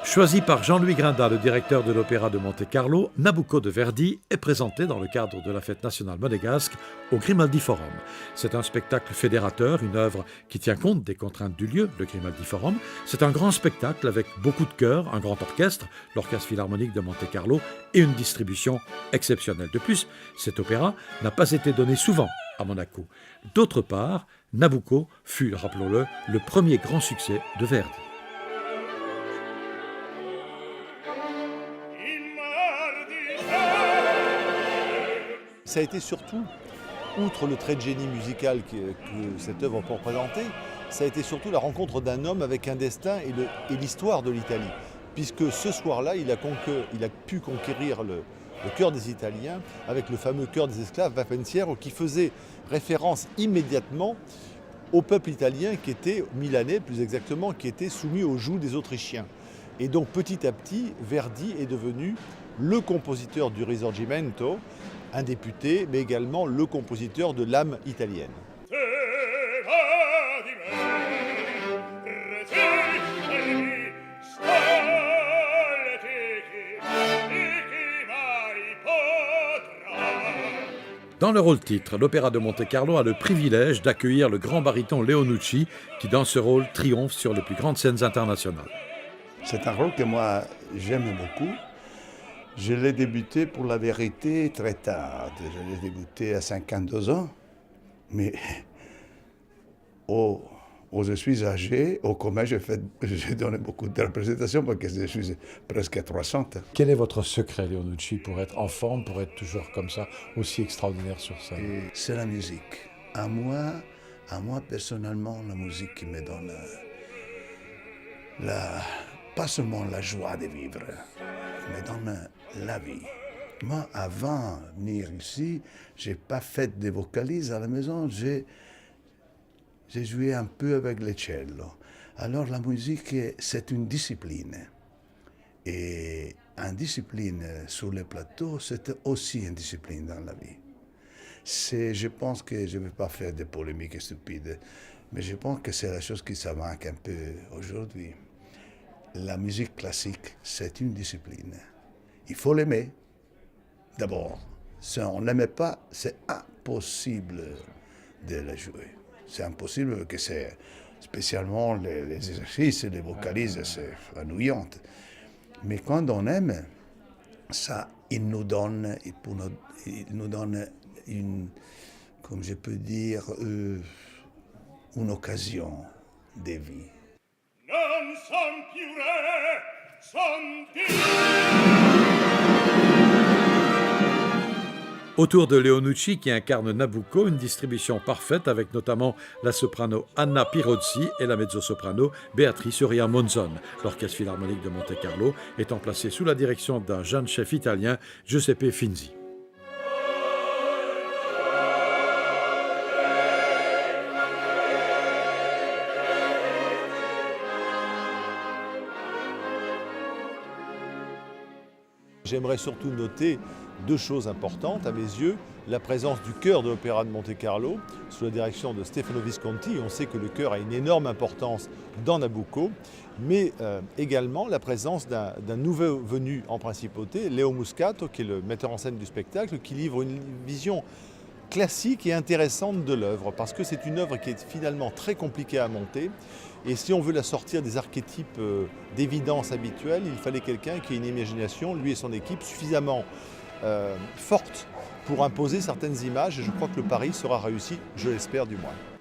Choisi par Jean-Louis Grinda, le directeur de l'Opéra de Monte-Carlo, Nabucco de Verdi est présenté dans le cadre de la fête nationale monégasque au Grimaldi Forum. C'est un spectacle fédérateur, une œuvre qui tient compte des contraintes du lieu, le Grimaldi Forum. C'est un grand spectacle avec beaucoup de chœurs, un grand orchestre, l'Orchestre Philharmonique de Monte-Carlo, et une distribution exceptionnelle. De plus, cet opéra n'a pas été donné souvent à Monaco. D'autre part, Nabucco fut, rappelons-le, le premier grand succès de Verdi. Ça a été surtout, outre le trait de génie musical que cette œuvre peut représenter, ça a été surtout la rencontre d'un homme avec un destin et l'histoire de l'Italie. Puisque ce soir-là, il a pu conquérir le cœur des Italiens avec le fameux cœur des esclaves Va Pensiero qui faisait référence immédiatement au peuple italien qui était, milanais plus exactement, qui était soumis au joug des Autrichiens. Et donc petit à petit, Verdi est devenu le compositeur du Risorgimento, un député, mais également le compositeur de l'âme italienne. Dans le rôle-titre, l'Opéra de Monte-Carlo a le privilège d'accueillir le grand baryton Leonucci qui, dans ce rôle, triomphe sur les plus grandes scènes internationales. C'est un rôle que moi j'aime beaucoup. Je l'ai débuté pour la vérité très tard. Je l'ai débuté à 52 ans. Mais je suis âgé, quand même j'ai donné beaucoup de représentations parce que je suis presque à 300. Quel est votre secret, Leonucci, pour être en forme, pour être toujours comme ça, aussi extraordinaire sur scène? C'est la musique. À moi personnellement, la musique qui me donne pas seulement la joie de vivre, mais donne la vie. Moi, avant de venir ici, je n'ai pas fait de vocalises à la maison, j'ai joué un peu avec le cello. Alors la musique, c'est une discipline. Et une discipline sur le plateau, c'est aussi une discipline dans la vie. Je pense que je ne vais pas faire des polémiques stupides, mais je pense que c'est la chose qui ça manque un peu aujourd'hui. La musique classique, c'est une discipline. Il faut l'aimer. D'abord, si on ne l'aimait pas, c'est impossible de la jouer. C'est impossible que c'est, spécialement les exercices, les vocalises, c'est ennuyant. Mais quand on aime, ça, il nous donne une, comme je peux dire, une occasion de vie. Non son più re, son Dio. Autour de Leonucci qui incarne Nabucco, une distribution parfaite avec notamment la soprano Anna Pirozzi et la mezzo-soprano Beatrice Uria Monzon. L'Orchestre Philharmonique de Monte-Carlo étant placé sous la direction d'un jeune chef italien, Giuseppe Finzi. J'aimerais surtout noter deux choses importantes à mes yeux. La présence du chœur de l'Opéra de Monte-Carlo, sous la direction de Stefano Visconti. On sait que le chœur a une énorme importance dans Nabucco, mais également la présence d'un nouveau venu en principauté, Leo Muscato, qui est le metteur en scène du spectacle, qui livre une vision classique et intéressante de l'œuvre, parce que c'est une œuvre qui est finalement très compliquée à monter. Et si on veut la sortir des archétypes d'évidence habituels, il fallait quelqu'un qui ait une imagination, lui et son équipe, suffisamment forte pour imposer certaines images. Et je crois que le pari sera réussi, je l'espère du moins.